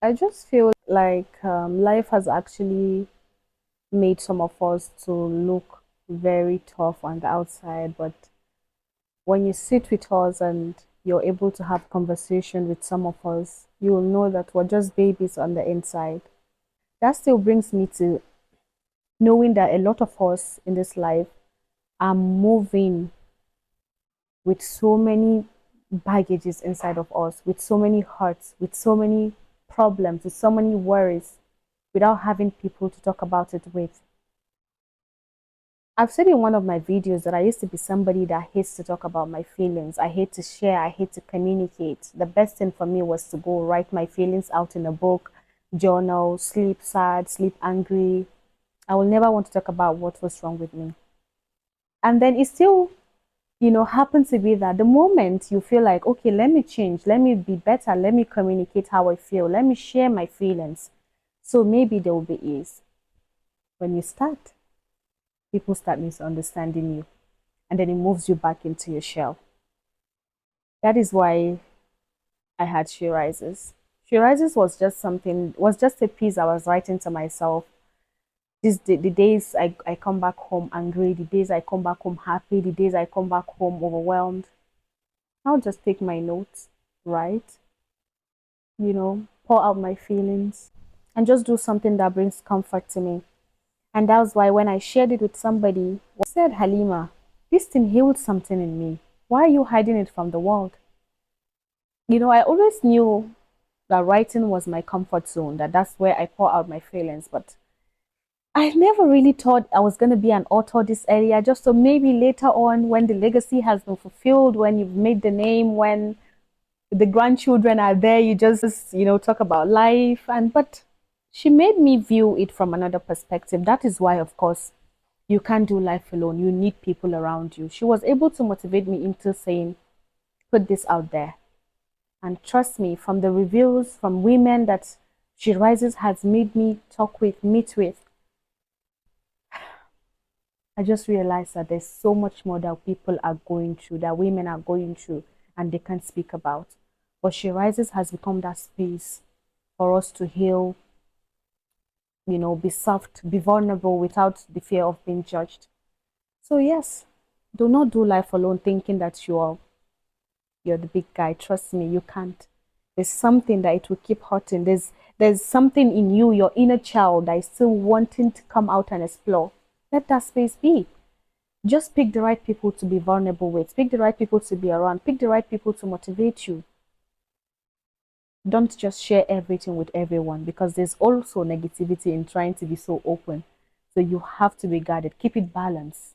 I just feel like life has actually made some of us to look very tough on the outside, but when you sit with us and you're able to have conversation with some of us, you'll know that we're just babies on the inside. That still brings me to knowing that a lot of us in this life are moving with so many baggages inside of us, with so many hurts, with so many problems, with so many worries, without having people to talk about it with. I've said in one of my videos that I used to be somebody that hates to talk about my feelings. I hate to share, I hate to communicate. The best thing for me was to go write my feelings out in a book, journal, sleep sad, sleep angry. I will never want to talk about what was wrong with me. And then it still, happens to be that the moment you feel like, okay, let me change, let me be better, let me communicate how I feel, let me share my feelings. So maybe there will be ease. When you start, people start misunderstanding you, and then it moves you back into your shell. That is why I had She Rises. She Rises was just a piece I was writing to myself. The days I come back home angry, the days I come back home happy, the days I come back home overwhelmed. I'll just take my notes, write, pour out my feelings, and just do something that brings comfort to me. And that was why when I shared it with somebody, I said, Halima, this thing healed something in me. Why are you hiding it from the world? I always knew that writing was my comfort zone, that's where I pour out my feelings. But I never really thought I was going to be an author this area, just so maybe later on, when the legacy has been fulfilled, when you've made the name, when the grandchildren are there, you just, talk about life. But she made me view it from another perspective. That is why, of course, you can't do life alone. You need people around you. She was able to motivate me into saying, put this out there. And trust me, from the reviews from women that She Rises has made me talk with, meet with, I just realized that there's so much more that people are going through, that women are going through, and they can't speak about. But She Rises has become that space for us to heal, be soft, be vulnerable without the fear of being judged. So yes, do not do life alone thinking that you're the big guy. Trust me, you can't. There's something that it will keep hurting. There's something in you, your inner child, that is still wanting to come out and explore. Let that space be. Just pick the right people to be vulnerable with. Pick the right people to be around. Pick the right people to motivate you. Don't just share everything with everyone, because there's also negativity in trying to be so open. So you have to be guarded. Keep it balanced.